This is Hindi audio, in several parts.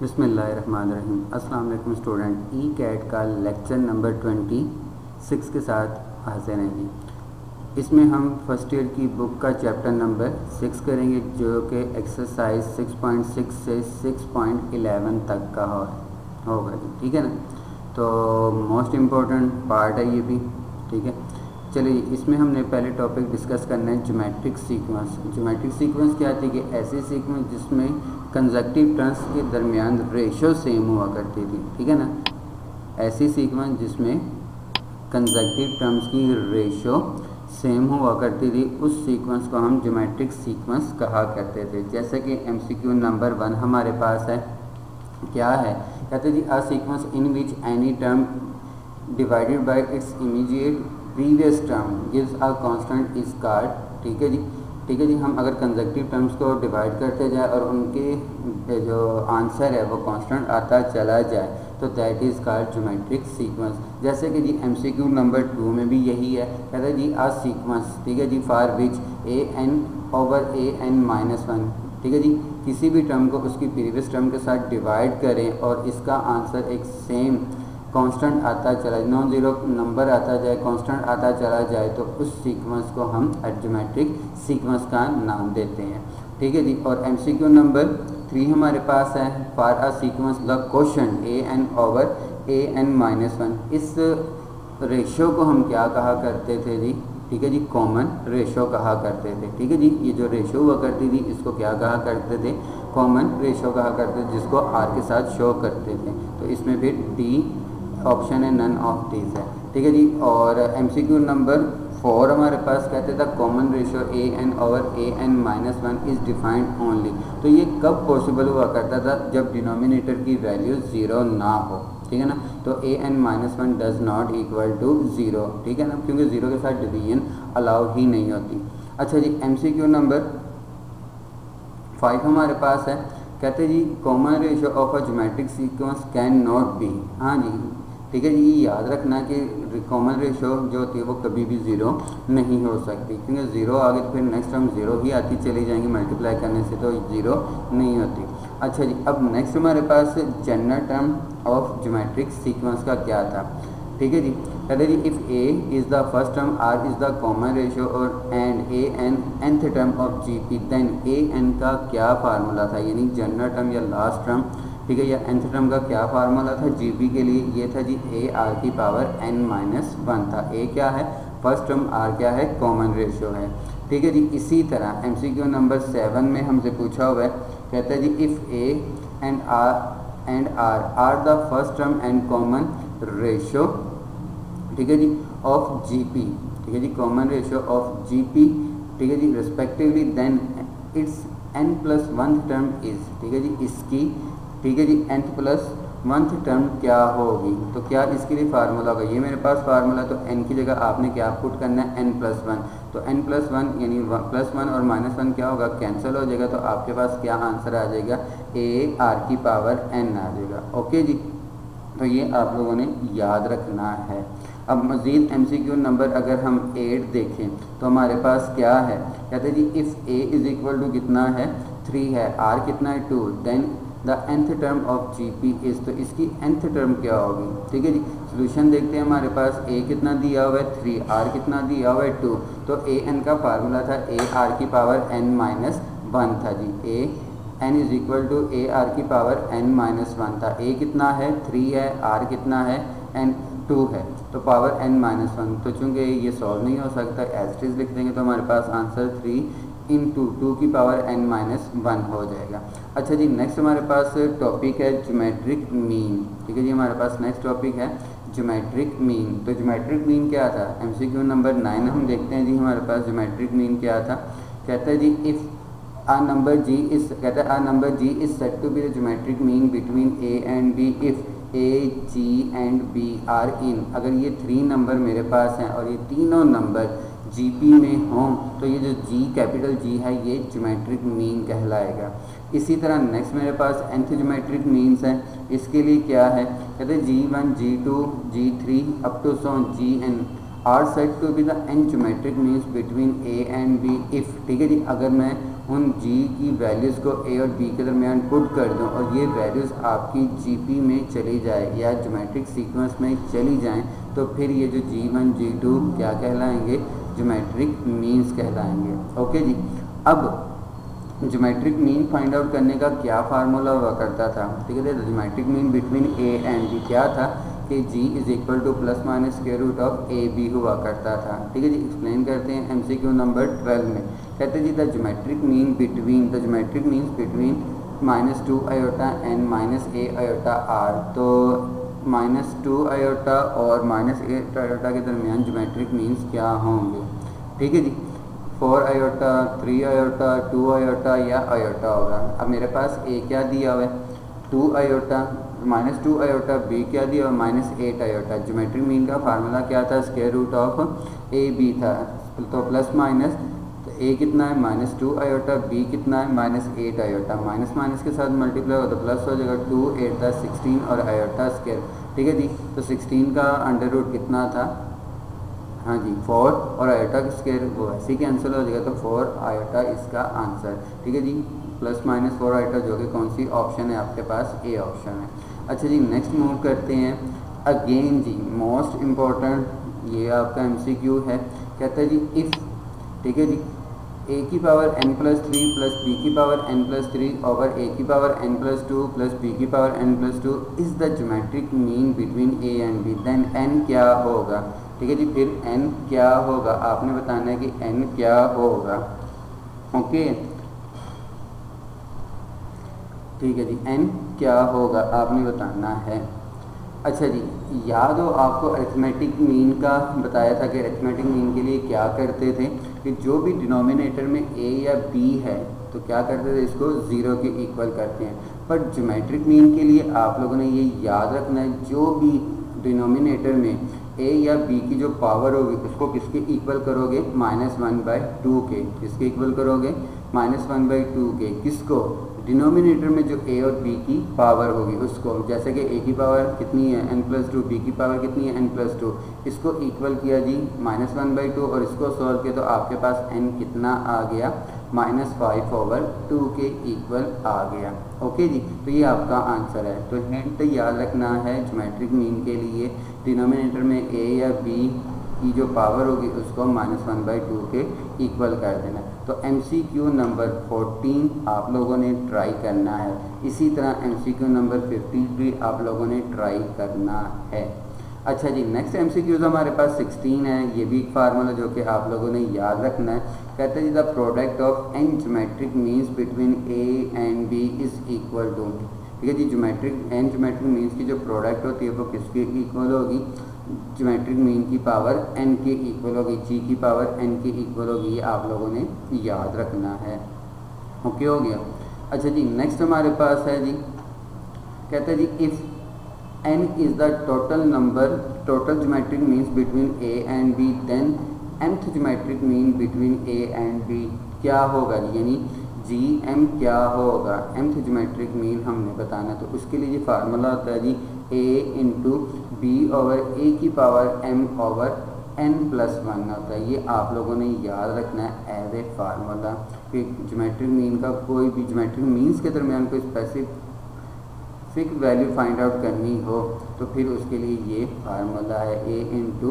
बिस्मिल्लाहिर्रहमानिर्रहीम। अस्सलाम वालेकुम स्टूडेंट। ई कैट का लेक्चर नंबर 26 के साथ हाजिर हैं जी। इसमें हम फर्स्ट ईयर की बुक का चैप्टर नंबर 6 करेंगे, जो कि एक्सरसाइज 6.6 से 6.11 तक का होगा जी। ठीक है ना। तो मोस्ट इम्पोर्टेंट पार्ट है ये भी। ठीक है, चलिए इसमें हमने पहले टॉपिक डिस्कस करना है ज्योमेट्रिक सीक्वेंस। ज्योमेट्रिक सीक्वेंस क्या थी कि ऐसी सीक्वेंस जिसमें कंसेक्यूटिव टर्म्स के दरमियान रेशो सेम हुआ करती थी। ठीक है ना। ऐसी सीक्वेंस जिसमें कंसेक्यूटिव टर्म्स की रेशो सेम हुआ करती थी, उस सीक्वेंस को हम ज्योमेट्रिक सीक्वेंस कहा करते थे। जैसे कि MCQ नंबर 1 हमारे पास है, क्या है, कहते जी a sequence in which any term divided by its immediate previous term gives a constant is called. ठीक है जी। ठीक है जी, हम अगर कंसेक्यूटिव टर्म्स को डिवाइड करते जाए और उनके जो आंसर है वो कांस्टेंट आता चला जाए तो that is called geometric sequence. जैसे कि जी MCQ नंबर 2 में भी यही है, कहते हैं जी अ सीक्वेंस, ठीक है जी, फॉर विच an/an-1, ठीक है जी, किसी भी टर्म को उसकी प्रीवियस टर्म के साथ डिवाइड करें और इसका आंसर एक सेम कांस्टेंट आता चला, नॉन ज़ीरो नंबर आता जाए, कांस्टेंट आता चला जाए, तो उस सीक्वेंस को हम ज्योमेट्रिक सीक्वेंस का नाम देते हैं। ठीक है जी। और MCQ नंबर 3 हमारे पास है, for a sequence the quotient an/an-1। इस रेशो को हम क्या कहा करते थे जी? ठीक है जी, कॉमन रेशो कहा करते थे। ठीक है जी, ये जो रेशो हुआ करती थी इसको क्या कहा करते थे? कॉमन रेशो कहा करते थे, जिसको R के साथ शो करते थे। तो इसमें फिर D ऑप्शन है, नन ऑफ दीज है। ठीक है जी। और MCQ नंबर 4 हमारे पास कहते था common ratio an/an-1 is defined only. तो ये कब पॉसिबल हुआ करता था? जब डिनोमिनेटर की वैल्यू 0 ना हो। ठीक है ना। तो an-1 does not equal to 0। ठीक है ना, क्योंकि 0 के साथ डिवीजन अलाउ ही नहीं होती। अच्छा जी, MCQ नंबर 5 हमारे पास है, कहते जी common ratio of a geometric sequence can not be. हाँ जी, ठीक है जी, ये याद रखना कि कॉमन रेशो जो होती है वो कभी भी 0 नहीं हो सकती, क्योंकि 0 आगे तो फिर नेक्स्ट टर्म 0 ही आती चली जाएंगी मल्टीप्लाई करने से, तो 0 नहीं होती। अच्छा जी, अब नेक्स्ट हमारे पास general term of geometric sequence का क्या था? ठीक है जी, कहते जी if A is the first term, R is the common ratio और and an nth term of GP, then an का क्या फार्मूला था? यानी जनरल टर्म या लास्ट टर्म, ठीक है, या nth टर्म का क्या फार्मूला था GP के लिए? ये था जी AR⁻n-1 था। A क्या है? फर्स्ट टर्म, R क्या है? कॉमन रेशो है। ठीक है जी। इसी तरह MCQ नंबर 7 में हमसे पूछा हुआ है, कहता है जी if A and R are the first term and common ratio, ठीक है जी, ऑफ GP, ठीक है जी, कॉमन रेशो ऑफ GP, ठीक है जी, respectively, then its n+1 term is, ठीक है जी, इसकी, ठीक है जी, n+1 टर्म क्या होगी? तो क्या इसके लिए फार्मूला होगा? ये मेरे पास फार्मूला, तो n की जगह आपने क्या पुट करना है? n+1। तो n+1 यानी +1 और -1 क्या होगा? कैंसिल हो जाएगा। तो आपके पास क्या आंसर आ जाएगा? AR⁻n आ जाएगा। ओके जी, तो ये आप लोगों ने याद रखना है। अब मज़ीद MCQ नंबर अगर हम 8 देखें तो हमारे पास क्या है? कहते हैं जी if A is equal to कितना है? 3 है, R कितना है? 2, then the nth term of GP is, तो इसकी nth टर्म क्या होगी? ठीक है जी, सोल्यूशन देखते हैं। हमारे पास A कितना दिया हुआ है? 3, R कितना दिया हुआ है? 2, तो an का फार्मूला था AR⁻n-1 था जी। n is equal to AR⁻n-1 था। A कितना है? 3 है, R कितना है? n2 है, तो पावर n-1। तो चूँकि ये सॉल्व नहीं हो सकता, एज इट इज़ लिख देंगे, तो हमारे पास आंसर 3 × 2 की पावर n-1 हो जाएगा। अच्छा जी, नेक्स्ट हमारे पास टॉपिक है ज्योमेट्रिक मीन। ठीक है जी, हमारे पास नेक्स्ट टॉपिक है ज्योमेट्रिक मीन। तो ज्योमेट्रिक मीन क्या था? MCQ नंबर 9 हम देखते हैं जी। हमारे पास ज्योमेट्रिक मीन क्या था? कहता है जी if a number G is, कहता है a number G is said to be the geometric mean between A and B if A, G and B are in। अगर ये 3 नंबर मेरे पास हैं और ये तीनों नंबर GP में हों, तो ये जो G, कैपिटल G है, ये ज्योमेट्रिक मीन कहलाएगा। इसी तरह नेक्स्ट मेरे पास nth ज्योमेट्रिक मीन्स है। इसके लिए क्या है? कहते हैं G1, G2, G3 up to so Gn। Are set to be the n geometric means between a and b if, ठीक है जी, अगर मैं उन जी की वैल्यूज़ को ए और बी के दरमियान पुट कर दूं और ये वैल्यूज़ आपकी जीपी में चली जाए या ज्योमेट्रिक सीक्वेंस में चली जाएं, तो फिर ये जो G1 G2 क्या कहलाएंगे, ज्योमेट्रिक मीन्स कहलाएंगे। ओके जी, अब ज्योमेट्रिक मीन फाइंड आउट करने का क्या फार्मूला हुआ करता था, ठीक है, geometric mean between a and b क्या था कि G is equal to plus minus square root of a b हुआ करता था, ठीक है जी। एक्सप्लेन करते हैं MCQ नंबर 12 में, कहते हैं जी the geometric mean between -2 iota and -a iota are, तो -2 आयोटा और -8 आयोटा के दरमियान ज्योमेट्रिक मीन्स क्या होंगे, ठीक है जी। 4 आयोटा, 3 आयोटा, 2 आयोटा या आयोटा होगा। अब मेरे पास ए क्या दिया हुआ है, 2 आयोटा, -2 आयोटा, बी क्या दिया हुआ, -8 आयोटा। ज्योमेट्रिक मीन का फार्मूला क्या था, square root of a b था, तो प्लस माइनस, तो ए कितना है -2 आयोटा, बी कितना है -8 आयोटा, माइनस माइनस के साथ मल्टीप्लाई हो तो प्लस हो जाएगा, 2 8 16 और आयोटा स्क्वायर, ठीक है जी। तो 16 का अंडर रूट कितना था, हाँ जी 4, और आयोटा का स्क्वायर वो ऐसे ही कैंसिल हो जाएगा, तो 4 आयोटा इसका आंसर, ठीक है जी। प्लस माइनस 4 आयोटा जो कि कौन सी ऑप्शन है आपके पास, ए ऑप्शन है। अच्छा जी, नेक्स्ट मूव करते हैं। अगेन जी मोस्ट इम्पॉर्टेंट, ये आपका MCQ है, कहता है जी इफ़, ठीक है जी, a की पावर n+3 प्लस बी की पावर n+3 ओवर a की पावर n+2 प्लस बी की power n+2 is the geometric mean between a and b, then n क्या होगा, ठीक है जी। फिर n क्या होगा आपने बताना है कि n क्या होगा, ओके, ठीक है जी, n क्या होगा आपने बताना है। अच्छा जी, याद हो आपको अरिथमेटिक मीन का बताया था कि अरिथमेटिक मीन के लिए क्या करते थे कि जो भी डिनोमिनेटर में a या b है तो क्या करते थे, इसको 0 के इक्वल करते हैं। पर ज्योमेट्रिक मीन के लिए आप लोगों ने ये याद रखना है, जो भी डिनोमिनेटर में a या b की जो पावर होगी उसको किसके इक्वल करोगे, -1/2 के, किसके इक्वल करोगे, -1/2 के, किसको, डिनोमिनेटर में जो a और b की पावर होगी उसको, जैसे कि a की पावर कितनी है n+2, b की पावर कितनी है n+2, इसको इक्वल किया जी -1/2 और इसको सॉल्व किया तो आपके पास n कितना आ गया, -5/2 के इक्वल आ गया। ओके जी, तो ये आपका आंसर है। तो हिंट याद रखना है, ज्योमेट्रिक मीन के लिए डिनोमिनेटर में a या b की जो पावर होगी उसको -1/2 के इक्वल कर देना। तो MCQ नंबर 14 आप लोगों ने ट्राई करना है, इसी तरह MCQ नंबर 15 भी आप लोगों ने ट्राई करना है। अच्छा जी, नेक्स्ट MCQ हमारे पास 16 है, ये भी एक फार्मूला जो कि आप लोगों ने याद रखना है। कहते हैं जी the product of n geometric means between a and b is equal to, ठीक है जी, n ज्योमेट्रिक मीन्स की जो प्रोडक्ट होती है वो किसके इक्वल होगी, ज्योमेट्रिक मीन की पावर n के इक्वल होगी, g की पावर n के इक्वल होगी, ये आप लोगों ने याद रखना है। ओके हो गया। अच्छा जी, नेक्स्ट हमारे पास है जी, कहते हैं जी if n is the total geometric means between a and b, then nth geometric mean between a and b क्या होगा, यानी GM क्या होगा, nth ज्योमेट्रिक मीन हमने बताना। तो उसके लिए ये फार्मूला होता है जी a into b over a की पावर m ओवर n+1 होता है। ये आप लोगों ने याद रखना है एज ए फार्मूला कि ज्योमेट्रिक मीन का कोई भी ज्योमेट्रिक मीन्स के दरमियान कोई स्पेसिफिक वैल्यू फाइंड आउट करनी हो तो फिर उसके लिए ये फार्मूला है a into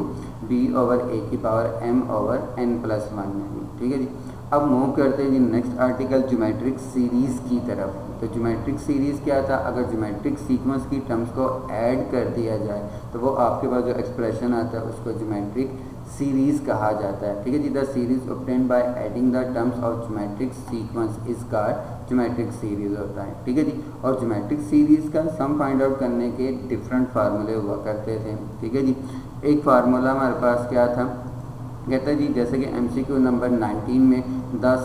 b over a की पावर m ओवर n+1 में, ठीक है जी। अब मूव करते हैं जी नेक्स्ट आर्टिकल ज्योमेट्रिक सीरीज़ की तरफ। तो ज्योमेट्रिक सीरीज़ क्या था, अगर ज्योमेट्रिक सीक्वेंस की टर्म्स को ऐड कर दिया जाए तो वो आपके पास जो एक्सप्रेशन आता है उसको ज्योमेट्रिक सीरीज़ कहा जाता है, ठीक है जी। The series obtained by adding the terms of geometric sequence is called geometric series होता है, ठीक है जी। और ज्योमेट्रिक सीरीज़ का सम फाइंड आउट करने के डिफरेंट फार्मूले हुआ करते थे, ठीक है जी। एक फार्मूला हमारे पास क्या था, कहता है जी जैसे कि MCQ नंबर 19 में the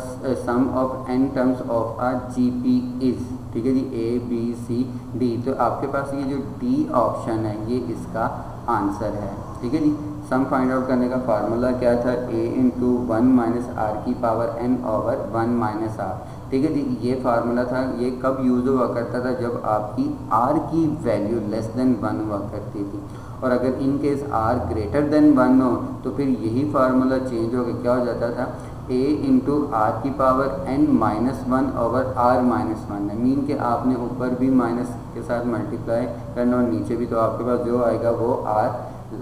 sum of n terms of a GP is, ठीक है जी, A B C D, तो आपके पास ये जो D ऑप्शन है ये इसका आंसर है, ठीक है जी। सम फाइंड आउट करने का फार्मूला क्या था, a इंटू 1 माइनस आर की power n over 1 minus r, ठीक है जी। ये फार्मूला था, ये कब यूज़ हुआ करता था, जब आपकी r की वैल्यू लेस देन 1 हुआ करती थी। और अगर in case r greater than 1 हो तो फिर यही फार्मूला चेंज होकर क्या हो जाता था, a इंटू आर की power n minus 1 over r minus 1 है। मीन के आपने ऊपर भी माइनस के साथ मल्टीप्लाई करना और नीचे भी, तो आपके पास जो आएगा वो r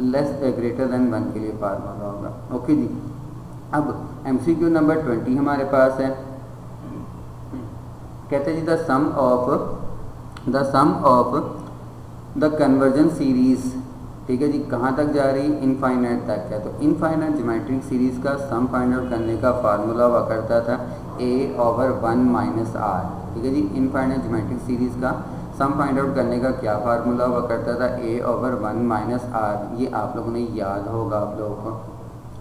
लेस ग्रेटर देन 1 के लिए फार्मूला होगा। ओके जी, अब MCQ नंबर 20 हमारे पास है। कहते हैं जी the sum of the convergent series, ठीक है जी, कहाँ तक जा रही है, इनफाइनाइट तक है। तो इनफाइनाइट ज्योमेट्रिक सीरीज का सम फाइंड आउट करने का फार्मूला हुआ करता था a ओवर 1 माइनस आर, ठीक है जी। इनफाइनाइट ज्योमेट्रिक सीरीज का सम फाइंड आउट करने का क्या फार्मूला हुआ करता था, a ओवर 1 माइनस आर। ये आप लोगों ने याद होगा आप लोगों को।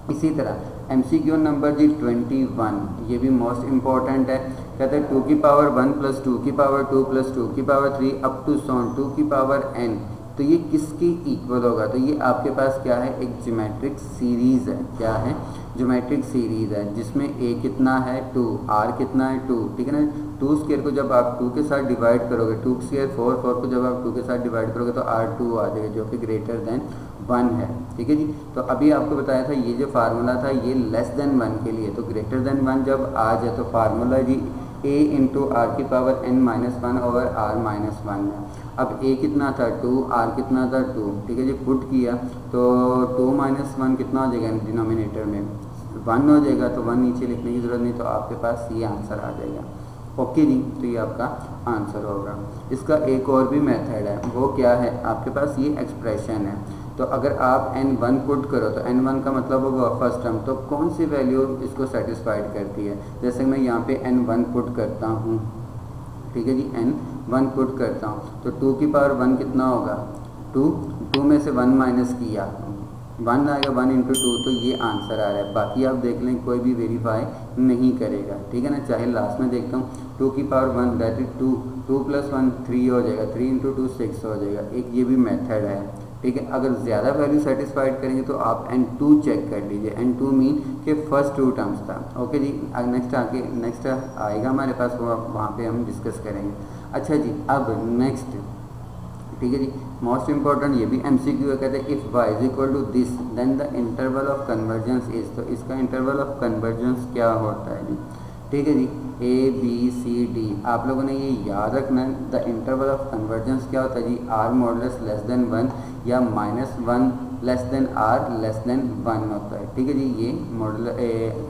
इसी तरह MCQ नंबर जी 21, ये भी मोस्ट इम्पॉर्टेंट है। कहते हैं 2 की पावर 1 प्लस 2 की पावर 2 प्लस 2 की पावर 3 अप टू 2 की पावर n, तो ये किसकी इक्वल होगा। तो ये आपके पास क्या है, एक ज्योमेट्रिक सीरीज़ है। क्या है, ज्योमेट्रिक सीरीज़ है जिसमें a कितना है 2, r कितना है 2, ठीक है ना। 2 स्क्वायर को जब आप 2 के साथ डिवाइड करोगे, 2 स्क्वायर 4, 4 को जब आप 2 के साथ डिवाइड करोगे तो r2 आ जाएगा जो कि ग्रेटर देन 1 है, ठीक है जी। तो अभी आपको बताया था ये जो फार्मूला था ये लेस देन 1 के लिए, तो ग्रेटर देन 1 जब आ जाए तो फार्मूला जी a इंटू आर की power n minus 1 over r minus 1 है। अब a कितना था 2, r कितना था 2, ठीक है जी। पुट किया तो 2 माइनस 1 कितना हो जाएगा, डिनोमिनेटर में 1 हो जाएगा, तो 1 नीचे लिखने की ज़रूरत नहीं, तो आपके पास ये आंसर आ जाएगा। ओके जी, तो ये आपका आंसर होगा। इसका एक और भी मेथड है, वो क्या है, आपके पास ये एक्सप्रेशन है। तो अगर आप n1 पुट करो तो n1 का मतलब होगा फर्स्ट टर्म, तो कौन सी वैल्यू इसको सेटिस्फाइड करती है। जैसे मैं यहाँ पे n1 पुट करता हूँ, ठीक है जी, n1 पुट करता हूँ तो 2 की पावर 1 कितना होगा 2 में से 1 माइनस किया 1 आएगा, 1 इंटू 2, तो ये आंसर आ रहा है। बाकी आप देख लें कोई भी वेरीफाई नहीं करेगा, ठीक है ना। चाहे लास्ट में देखता हूँ 2 की पावर 1 दैट इज 2 प्लस 1 3 हो जाएगा, 3 इंटू 2 6 हो जाएगा। एक ये भी मेथड है, ठीक है। अगर ज़्यादा वैल्यू सेटिस्फाइड करेंगे तो आप n2 चेक कर लीजिए, n2 मीन के फर्स्ट 2 टर्म्स था। ओके जी, नेक्स्ट आएगा हमारे पास, वो वहाँ पे हम डिस्कस करेंगे। अच्छा जी, अब नेक्स्ट, ठीक है जी, मोस्ट इंपॉर्टेंट ये भी MCQ है। कहते हैं if y is equal to this then the interval of convergence is, तो इसका इंटरवल ऑफ कन्वर्जेंस क्या होता है जी, ठीक है जी, ABCD। आप लोगों ने ये याद रखना है, द इंटरवल ऑफ कन्वर्जेंस क्या होता है जी, R मॉडुलस लेस देन 1 या -1 less than R less than 1 होता है, ठीक है जी। ये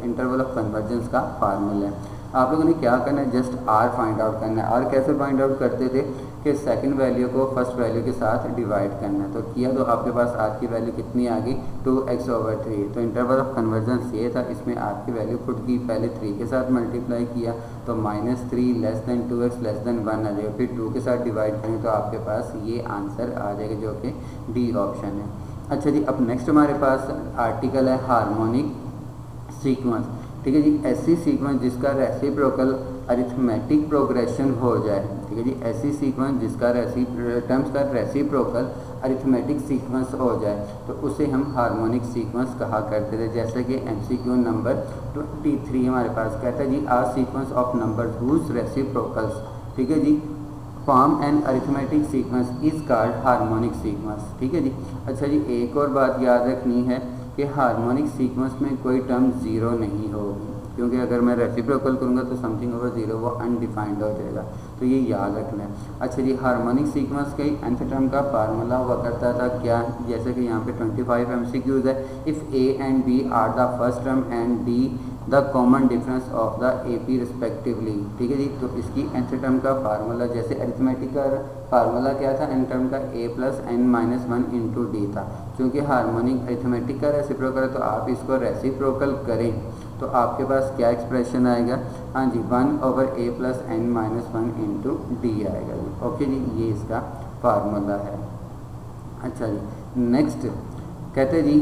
इंटरवल ऑफ कन्वर्जेंस का फार्मूला है। आप लोगों ने क्या करना है, जस्ट R फाइंड आउट करना है। R कैसे फाइंड आउट करते थे कि सेकंड वैल्यू को फर्स्ट वैल्यू के साथ डिवाइड करना है। तो किया तो आपके पास R की वैल्यू कितनी आ गई 2x/3। तो इंटरवल ऑफ कन्वर्जेंस ये था, इसमें R की वैल्यू पुट की, पहले 3 के साथ मल्टीप्लाई किया तो -3 less than 2x less than 1 आ जाएगा, फिर 2 के साथ डिवाइड करेंगे तो आपके पास ये आंसर आ जाएगा जो कि D ऑप्शन है। अच्छा जी, अब नेक्स्ट हमारे पास आर्टिकल है हार्मोनिक सीक्वेंस, ठीक है जी। ऐसी सीक्वेंस जिसका रेसिप्रोकल अरिथमेटिक प्रोग्रेशन हो जाए, ठीक है जी। ऐसी सीक्वेंस जिसका टर्म्स का रेसिप्रोकल अरिथमेटिक सीक्वेंस हो जाए तो उसे हम हार्मोनिक सीक्वेंस कहा करते थे। जैसे कि MCQ नंबर 23 हमारे पास कहता है जी a sequence of number whose reciprocals, ठीक है जी, form and arithmetic sequence is called harmonic sequence, ठीक है जी। अच्छा जी, एक और बात याद रखनी है कि हार्मोनिक सीक्वेंस में कोई टर्म ज़ीरो नहीं होगी, क्योंकि अगर मैं रेसिप्रोकल करूँगा तो समथिंग ओवर ज़ीरो वो अनडिफाइंड हो जाएगा, तो ये याद रखना है। अच्छा जी, हार्मोनिक सीक्वेंस के nth टर्म का फार्मूला हुआ करता था क्या, जैसे कि यहाँ पे 25 MCQs है। If A and B are the first term and D the common difference of the AP respectively, ठीक है जी। तो इसकी nth टर्म का फार्मूला, जैसे अरिथमेटिक का फार्मूला क्या था, n टर्म का A plus n minus 1 into D था। क्योंकि हार्मोनिक अरिथमेटिक का रेसिप्रोकल है तो आप इसको रेसिप्रोकल करें तो आपके पास क्या एक्सप्रेशन आएगा, हाँ जी, 1/A plus n minus 1 into D आएगा जी। ओके जी, ये इसका फार्मूला है। अच्छा जी, नेक्स्ट कहते जी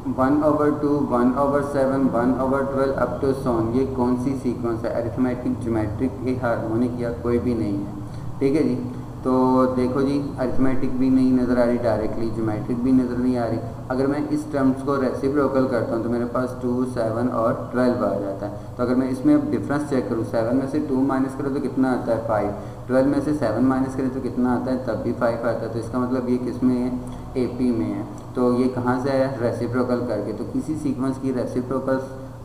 1/2, 1/7, 1/12 अप टू सोन, ये कौन सी सीक्वेंस है, अरिथमेटिक, ज्योमेट्रिक, हार्मोनिक या कोई भी नहीं है, ठीक है जी। तो देखो जी, अरिथमेटिक भी नहीं नज़र आ रही डायरेक्टली, ज्योमेट्रिक भी नज़र नहीं आ रही। अगर मैं इस टर्म्स को रेसिप्रोकल करता हूँ तो मेरे पास 2, 7 और 12 आ जाता है। तो अगर मैं इसमें अब डिफरेंस चेक करूँ, 7 में से 2 माइनस करूँ तो कितना आता है 5, 12 में से 7 माइनस करें तो कितना आता है तब भी 5 आता है। तो इसका मतलब ये किस में है, AP में है। तो ये कहाँ से है, रेसिप्रोकल करके। तो किसी सीक्वेंस की रेसिप्रोकल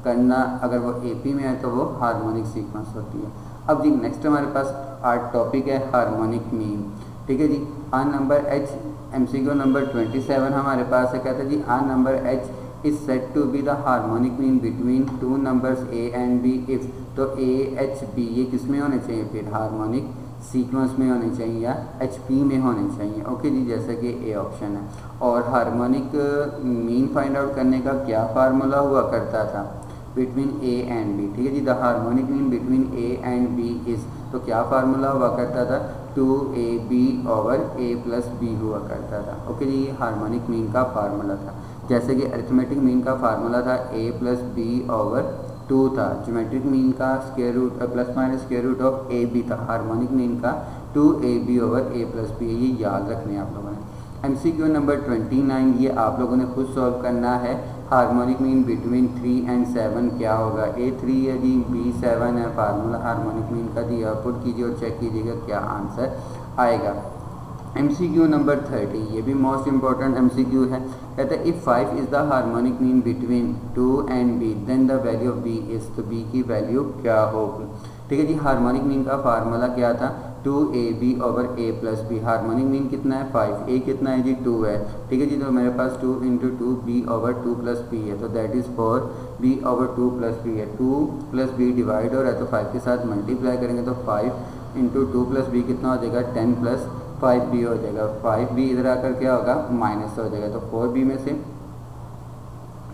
करना अगर वो AP में है तो वो हार्मोनिक सीक्वेंस होती है। अब जी नेक्स्ट हमारे पास आर्ट टॉपिक है हार्मोनिक मीन। ठीक है जी, a number H MCQ number 27 हमारे पास है। कहते हैं जी a number H is set to be the harmonic mean between two numbers A and B if. तो A H B ये किस में होने चाहिए, फिर हार्मोनिक सीक्वेंस में होने चाहिए या HP में होने चाहिए। ओके जी, जैसे कि A ऑप्शन है। और हार्मोनिक मीन फाइंड आउट करने का क्या फार्मूला हुआ करता था, बिटवीन A एंड B। ठीक है जी, the harmonic mean between A and B is, तो क्या फार्मूला हुआ करता था, 2AB over A plus B हुआ करता था। ओके जी, ये हार्मोनिक मीन का फार्मूला था। जैसे कि अरिथमेटिक मीन का फार्मूला था A प्लस B ओवर 2 था। ज्योमेट्रिक मीन का square root plus minus square root of AB था। हार्मोनिक मीन का 2AB over A plus B, ये याद रखने आप लोगों ने। MCQ नंबर 29 ये आप लोगों ने खुद सॉल्व करना है। हार्मोनिक मीन बिटवीन 3 एंड 7 क्या होगा, A 3 है जी, B 7 है। फार्मूला हार्मोनिक मीन का दिया, पुट कीजिए और चेक कीजिएगा क्या आंसर आएगा। MCQ नंबर 30 ये भी मोस्ट इंपॉर्टेंट MCQ है। कहते हैं if 5 is the harmonic mean between 2 and B then the value of B is, तो B की वैल्यू क्या होगी। ठीक है जी, हार्मोनिक मीन का फार्मूला क्या था, 2AB over A plus B। Harmonic mean कितना है 5, A कितना है जी 2 है। ठीक है जी, तो मेरे पास 2 into 2 B over 2 plus B है, तो that is 4 B over 2 plus B है। 2 प्लस B डिवाइड हो रहा है तो 5 के साथ मल्टीप्लाई करेंगे तो 5 इंटू 2 प्लस B कितना हो जाएगा, 10 प्लस 5B हो जाएगा। 5B इधर आकर क्या होगा, माइनस हो जाएगा। तो 4B में से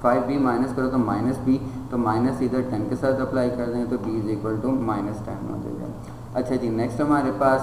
5B माइनस करो तो माइनस B, तो माइनस इधर 10 के साथ अप्लाई कर देंगे तो B इज इक्वल टू -10 हो जाएगा। अच्छा जी, नेक्स्ट हमारे पास,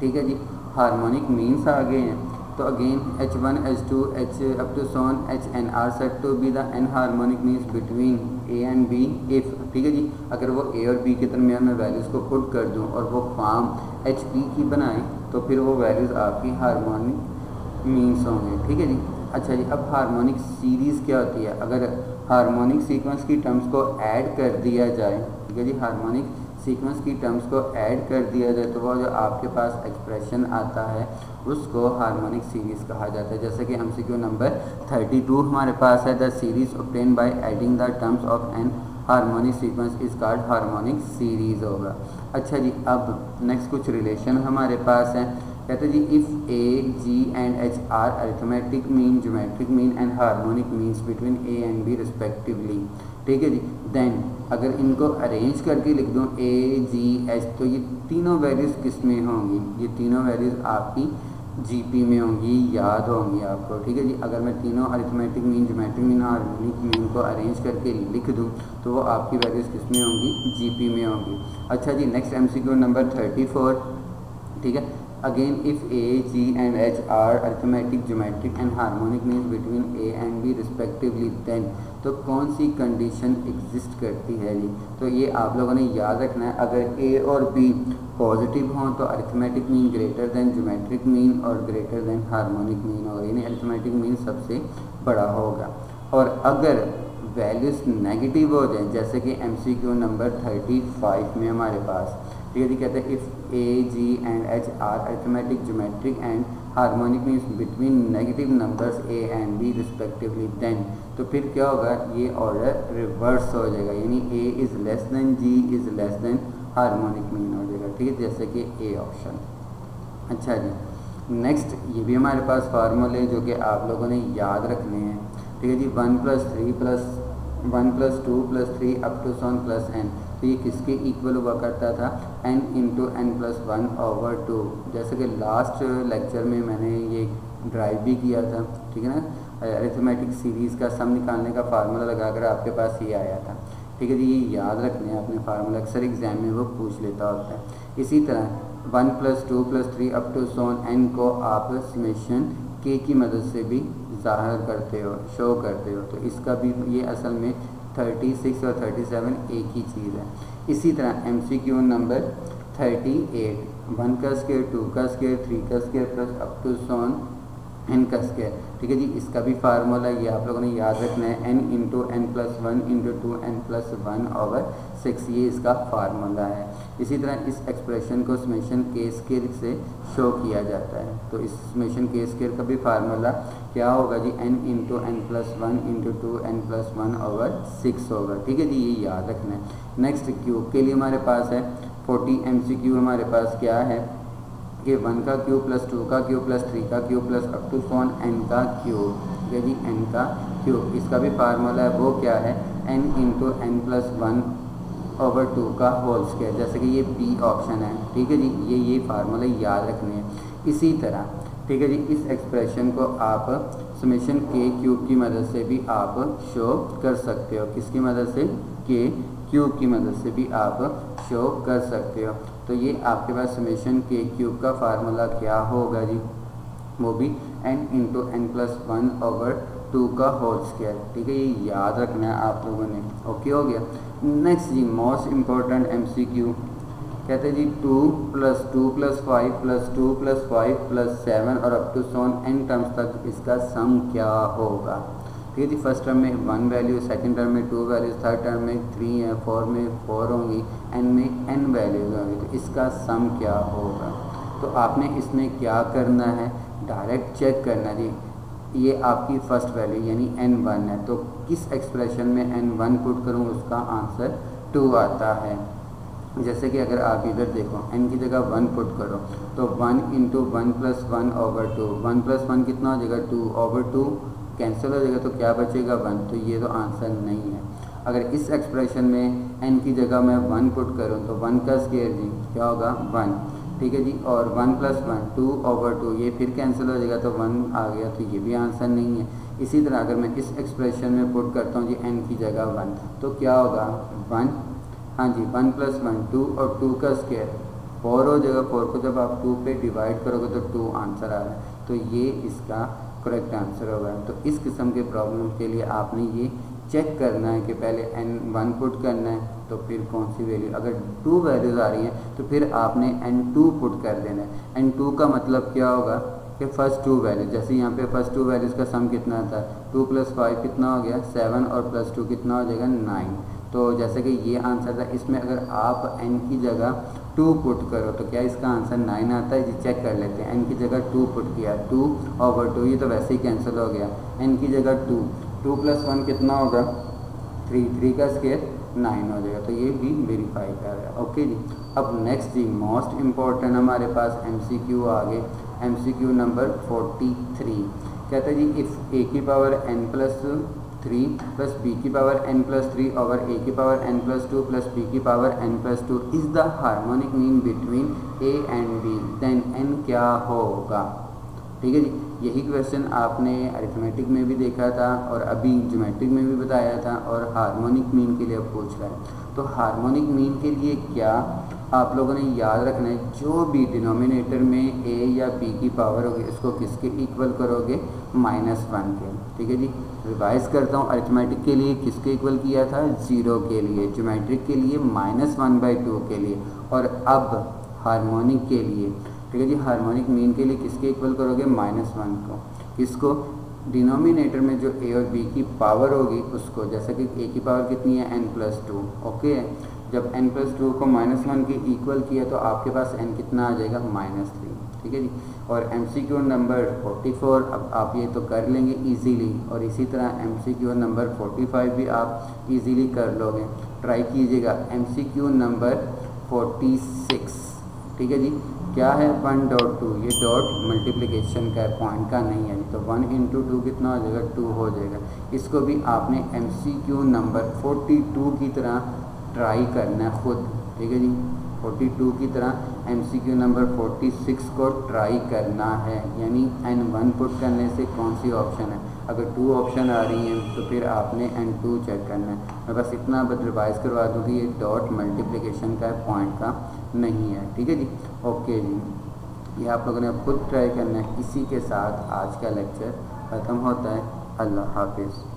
ठीक है जी, हार्मोनिक मीन्स आ गए हैं। तो again H1 H2 H up to so on H and R set to be the n harmonic means between A and B if. ठीक है जी, अगर वो A और B के दरमियान में वैल्यूज़ को पुट कर दूँ और वो फॉर्म HP की बनाए तो फिर वो वैल्यूज़ आपकी हार्मोनिक मीन्स होंगे। ठीक है जी। अच्छा जी, अब हार्मोनिक सीरीज़ क्या होती है, अगर हार्मोनिक सीक्वेंस की टर्म्स को ऐड कर दिया जाए। ठीक है जी, हार्मोनिक सीक्वेंस की टर्म्स को ऐड कर दिया जाए तो वो जो आपके पास एक्सप्रेशन आता है उसको हार्मोनिक सीरीज़ कहा जाता है। जैसे कि MCQ नंबर 32 हमारे पास है, the series obtain by adding the terms of an harmonic sequence is called harmonic series होगा। अच्छा जी, अब नेक्स्ट कुछ रिलेशन हमारे पास है। कहते हैं जी if A, G and H are arithmetic mean, geometric mean and harmonic means between A and B respectively. ठीक है जी, देन अगर इनको अरेंज करके लिख दूँ A, G, H, तो ये तीनों वैल्यूज़ किस में होंगी, ये तीनों वैल्यूज़ आपकी GP में होंगी, याद होंगी आपको। ठीक है जी, अगर मैं तीनों अरिथमेटिक मीन, ज्योमेट्रिक मीन और हार्मोनिक मीन को अरेंज करके लिख दूँ तो वो आपकी वैल्यूज़ किस में होंगी, GP में होंगी। अच्छा जी, नेक्स्ट MCQ नंबर 34। ठीक है, again if A, G and H are arithmetic, geometric and harmonic means between A and B respectively then, तो कौन सी कंडीशन एग्जिस्ट करती है जी। तो ये आप लोगों ने याद रखना है। अगर A और B पॉजिटिव हों तो arithmetic mean greater than geometric mean और ग्रेटर देन हार्मोनिक मीन होगा, यानी अरिथमेटिक मीन सबसे बड़ा होगा। और अगर वैल्यूज़ नेगेटिव हो जाए, जैसे कि MCQ नंबर 35 में हमारे पास, ठीक है जी, कहते हैं if A, G and H are arithmetic, geometric and harmonic means between negative numbers A and B respectively then, तो फिर क्या होगा, ये ऑर्डर रिवर्स हो जाएगा, यानी A is less than G is less than harmonic mean हो जाएगा। ठीक है, जैसे कि A ऑप्शन। अच्छा जी, नेक्स्ट ये भी हमारे पास फार्मूले जो कि आप लोगों ने याद रखने हैं। ठीक है जी, 1 + 3 + 1 + 2 + 3 up to so on plus n, तो ये किसके इक्वल हुआ करता था, n × n+1/2। जैसे कि लास्ट लेक्चर में मैंने ये ड्राइव भी किया था। ठीक है ना, अरिथमेटिक सीरीज़ का सम निकालने का फार्मूला लगाकर आपके पास ये आया था। ठीक है जी, ये याद रखने हैं अपने फार्मूला, अक्सर एग्जाम में वो पूछ लेता होता है। इसी तरह 1 + 2 + 3 अप टू सोन n को आप समेशन k की मदद से भी ज़ाहिर करते हो, शो करते हो, तो इसका भी ये असल में 36 और 37 एक ही चीज़ है। इसी तरह MCQ नंबर 38, 1 का स्क्वायर, 2 का स्क्वायर, 3 का square plus up to so on n का स्क्वायर, ठीक है जी। इसका भी फार्मूला ये आप लोगों ने याद रखना है, n into n plus one into two n plus one over 6, ये इसका फार्मूला है। इसी तरह इस एक्सप्रेशन को समेशन के स्क्वायर से शो किया जाता है। तो इस समेशन के स्क्वायर का भी फार्मूला क्या होगा जी, n into n plus one into two n plus one over 6 होगा, ठीक है जी, ये याद रखना है। नेक्स्ट क्यूब के लिए हमारे पास है 40 MCQ हमारे पास क्या है कि 1 का क्यूब प्लस 2 का क्यूब प्लस 3 का cube plus up to so on n का क्यूब, ठीक है जी, n का क्यूब। इसका भी फार्मूला है, वो क्या है, n into n plus one over 2 का होल स्क्वायर, जैसे कि ये बी ऑप्शन है, ठीक है जी। ये फार्मूला याद रखने हैं। इसी तरह, ठीक है जी, इस एक्सप्रेशन को आप समेशन के क्यूब की मदद से भी आप शो कर सकते हो। किसकी मदद से, के क्यूब की मदद से भी आप शो कर सकते हो। तो ये आपके पास समेशन के क्यूब का फार्मूला क्या होगा जी, वो भी n into n plus one over 2 का होल स्क्वायर, ठीक है, ये याद रखना है आप लोगों ने। ओके हो गया। नेक्स्ट जी मोस्ट इम्पोर्टेंट MCQ कहते हैं जी 2 plus 2 plus 5 plus 2 plus 5 plus 7 और up to so on n terms तक इसका सम क्या होगा, ठीक है जी। फर्स्ट टर्म में 1 वैल्यू, सेकंड टर्म में 2 वैल्यूज, थर्ड टर्म में 3 है, 4 में 4 होंगी, n में n वैल्यूज होंगी, तो इसका सम क्या होगा। तो आपने इसमें क्या करना है, डायरेक्ट चेक करना जी। ये आपकी फर्स्ट वैल्यू यानी n1 है, तो किस एक्सप्रेशन में n1 पुट करूँ उसका आंसर 2 आता है। जैसे कि अगर आप इधर देखो n की जगह 1 पुट करो तो 1 into one plus one over 2, 1 plus 1 कितना हो जाएगा 2 ओवर 2 कैंसिल हो जाएगा, तो क्या बचेगा 1, तो ये तो आंसर नहीं है। अगर इस एक्सप्रेशन में n की जगह मैं 1 पुट करूँ तो 1 का स्क्वायर जी क्या होगा 1, ठीक है जी, और 1 प्लस 1 2 ओवर 2, ये फिर कैंसिल हो जाएगा तो 1 आ गया, तो ये भी आंसर नहीं है। इसी तरह अगर मैं इस एक्सप्रेशन में पुट करता हूँ जी n की जगह 1, तो क्या होगा 1, हाँ जी, 1 प्लस 1 2 और 2 का स्क्वायर 4 हो जाएगा। 4 को जब आप 2 पे डिवाइड करोगे तो 2 आंसर आ रहा है, तो ये इसका करेक्ट आंसर होगा। तो इस किस्म के प्रॉब्लम के लिए आपने ये चेक करना है कि पहले n1 पुट करना है तो फिर कौन सी वैल्यू, अगर 2 वैल्यूज़ आ रही हैं तो फिर आपने n2 पुट कर देना है। n2 का मतलब क्या होगा कि फर्स्ट 2 वैल्यूज, जैसे यहाँ पे फर्स्ट 2 वैल्यूज़ का सम कितना था 2 प्लस 5 कितना हो गया 7 और प्लस 2 कितना हो जाएगा 9। तो जैसे कि ये आंसर था, इसमें अगर आप n की जगह 2 पुट करो तो क्या इसका आंसर 9 आता है जी। चेक कर लेते हैं, n की जगह 2 पुट किया 2 ओवर 2, ये तो वैसे ही कैंसिल हो गया। n की जगह 2 प्लस 1 कितना होगा 3 का स्क्वायर 9 हो जाएगा, तो ये भी वेरीफाई कर रहा है। ओके जी। अब नेक्स्ट जी मोस्ट इम्पॉर्टेंट हमारे पास MCQ आगे, MCQ नंबर 43 कहते हैं जी इफ़ a की power n plus 3 plus b की power n plus 3 over a की power n plus 2 plus b की power n plus 2 is the harmonic mean between a and b, then n क्या होगा, ठीक है जी। यही क्वेश्चन आपने अरिथमेटिक में भी देखा था और अभी ज्योमेट्रिक में भी बताया था, और हार्मोनिक मीन के लिए पूछ रहा है। तो हार्मोनिक मीन के लिए क्या आप लोगों ने याद रखना है, जो भी डिनोमिनेटर में a या b की पावर होगी इसको किसके इक्वल करोगे -1 के, ठीक है जी। रिवाइज करता हूँ, अरिथमेटिक के लिए किसके इक्वल किया था 0 के लिए, ज्योमेट्रिक के लिए -1/2 के लिए, और अब हार्मोनिक के लिए, ठीक है जी, हार्मोनिक मीन के लिए किसके इक्वल करोगे -1 को, किसको डिनोमिनेटर में जो a और b की पावर होगी उसको, जैसे कि a की पावर कितनी है n प्लस 2, ओके। जब n प्लस 2 को -1 के इक्वल किया तो आपके पास n कितना आ जाएगा -3, ठीक है जी। और MCQ नंबर 44, अब आप ये तो कर लेंगे इजीली, और इसी तरह MCQ नंबर 45 भी आप इजीली कर लोगे। ट्राई कीजिएगा। MCQ नंबर 46, ठीक है जी, क्या है 1.2, ये डॉट मल्टीप्लिकेशन का है, पॉइंट का नहीं है, तो 1 इंटू 2 कितना हो जाएगा 2 हो जाएगा। इसको भी आपने MCQ नंबर 42 की तरह ट्राई करना है खुद, ठीक है जी। 42 की तरह MCQ नंबर 46 को ट्राई करना है, यानी n1 पुट करने से कौन सी ऑप्शन है, अगर 2 ऑप्शन आ रही हैं तो फिर आपने n2 चेक करना है। मैं बस इतना रिवाइज करवा दूँ कि ये डॉट मल्टीप्लिकेशन का है, पॉइंट का नहीं है, ठीक है जी। ओके जी, ये आप लोगों ने खुद ट्राई करना है। इसी के साथ आज का लेक्चर ख़त्म होता है। अल्लाह हाफिज़।